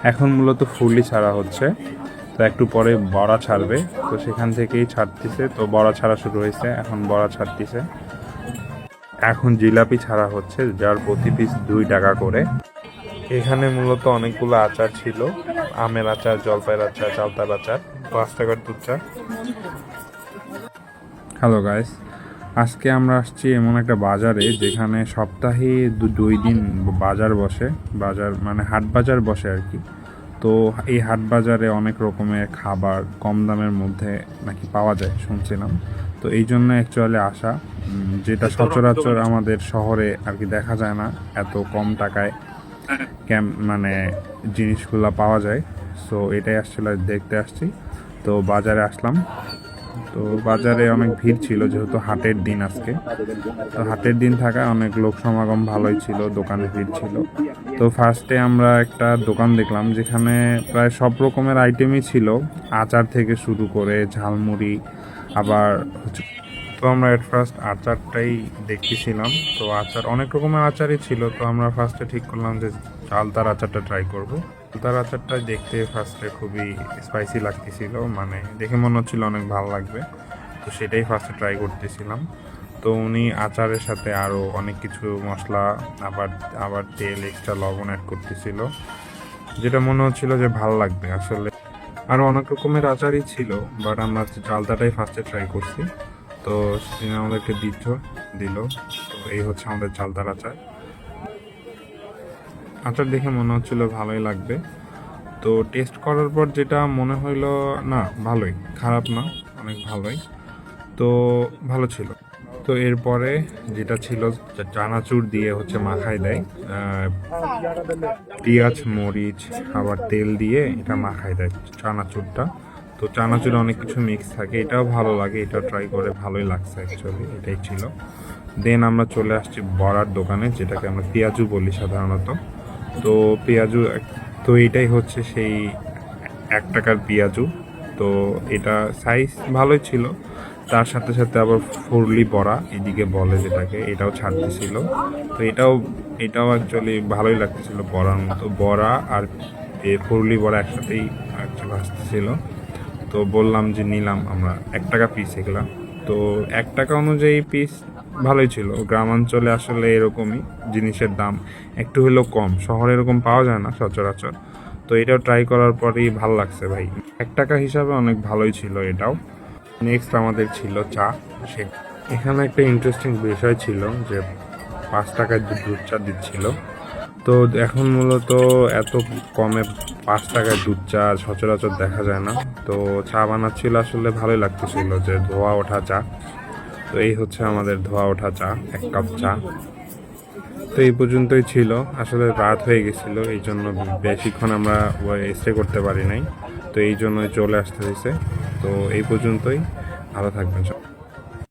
এখন মূলত ফুললি ছাড়া হচ্ছে, তো একটু পরে বড়া ছাড়বে, তো সেখান থেকেই ছাড়তেছে। তো বড়া ছাড়া শুরু হয়েছে, এখন বড়া ছাড়তেছে। এখন জিলাপি ছাড়া হচ্ছে, যার প্রতি পিস 2 টাকা করে। এখানে মূলত অনেকগুলো আচার ছিল, আমের আচার, জলপাইয়ের আচার, চালতার আচার, 5 টাকার দুধ চা। হ্যালো গাইস, আজকে আমরা আসছি এমন একটা বাজারে যেখানে সপ্তাহে 2 দিন বাজার বসে। বাজার মানে হাট বাজার বসে আর কি। তো এই হাট বাজারে অনেক রকমের খাবার কম দামের মধ্যে নাকি পাওয়া যায় শুনছিলাম। তো এই জন্য অ্যাকচুয়ালি আসা, যেটা সচরাচর আমাদের শহরে আর কি দেখা যায় না, এত কম টাকায় মানে জিনিসগুলো পাওয়া যায়। সো এটাই আসছিল, দেখতে আসছি। তো বাজারে আসলাম, তো বাজারে অনেক ভিড় ছিল যেহেতু হাটের দিন আজকে। তো হাটের দিন থাকায় অনেক লোক সমাগম ভালোই ছিল, দোকানে ভিড় ছিল। তো ফার্স্টে আমরা একটা দোকান দেখলাম যেখানে প্রায় সব রকমের আইটেমই ছিল, আচার থেকে শুরু করে ঝালমুড়ি, আবার হচ্ছে। তো আমরা এট ফার্স্ট আচারটাই দেখতেছিলাম। তো আচার অনেক রকমের আচারই ছিল। তো আমরা ফার্স্টে ঠিক করলাম যে চালতার আচারটা ট্রাই করব। চালতার আচারটা দেখতে ফার্স্টে খুবই স্পাইসি লাগতেছিল, মানে দেখে মনে হচ্ছিল অনেক ভালো লাগবে। তো সেটাই ফার্স্টে ট্রাই করতেছিলাম। তো উনি আচারের সাথে আরও অনেক কিছু মশলা, আবার আবার তেল, এক্সট্রা লবণ অ্যাড করতেছিল, যেটা মনে হচ্ছিল যে ভালো লাগবে আসলে। আরও অনেক রকমের আচারই ছিল, বাট আমরা চালতাটাই ফার্স্টে ট্রাই করছি। তো তিনি আমাদেরকে দিল। তো এই হচ্ছে আমাদের চালতার আচার। আচার দেখে মনে হচ্ছিল ভালোই লাগবে। তো টেস্ট করার পর যেটা মনে হইলো, না ভালোই, খারাপ না, অনেক ভালোই। তো ভালো ছিল। তো এরপরে যেটা ছিল, চানাচুর দিয়ে হচ্ছে মাখায় দেয়, পেঁয়াজ, মরিচ, আবার তেল দিয়ে এটা মাখায় দেয় চানাচুরটা। তো চানাচুরে অনেক কিছু মিক্স থাকে, এটাও ভালো লাগে, এটাও ট্রাই করে ভালোই লাগছে অ্যাকচুয়ালি। এটাই ছিল। দেন আমরা চলে আসছি বড়ার দোকানে, যেটাকে আমরা পেঁয়াজু বলি সাধারণত। তো পেঁয়াজু, তো এটাই হচ্ছে সেই 1 টাকার পেঁয়াজু। তো এটা সাইজ ভালোই ছিল। তার সাথে সাথে আবার ফুরলি বড়া এদিকে বলে যেটাকে, এটাও ছাড়তেছিল। তো এটাও অ্যাকচুয়ালি ভালোই লাগতেছিল, বড়ার মতো। বড়া আর ফুরলি বড়া একসাথেই অ্যাকচুয়ালি আসতেছিল। তো বললাম যে নিলাম আমরা, 1 টাকা পিস এগুলা। তো 1 টাকা অনুযায়ী পিস ভালোই ছিল। গ্রামাঞ্চলে আসলে এরকমই জিনিসের দাম একটু হলেও কম, শহরে এরকম পাওয়া যায় না সচরাচর। তো এটাও ট্রাই করার পরেই ভালো লাগছে ভাই, 1 টাকা হিসাবে অনেক ভালোই ছিল এটাও। নেক্সট আমাদের ছিল চা। সে এখানে একটা ইন্টারেস্টিং বিষয় ছিল যে 5 টাকায় দুধ চা দিচ্ছিল। তো এখন মূলত এত কমে 5 টাকায় দুধ চা সচরাচর দেখা যায় না। তো চা বানাচ্ছিল, আসলে ভালোই লাগতেছিল যে ধোয়া ওঠা চা। তো এই হচ্ছে আমাদের ধোয়া ওঠা চা, 1 কাপ চা। তো এই পর্যন্তই ছিল, আসলে রাত হয়ে গেছিল, এই জন্য বেশিক্ষণ আমরা স্টে করতে পারি নাই। তো এই জন্য চলে আসতে হয়েছে। তো এই পর্যন্তই, ভালো থাকবেন সব।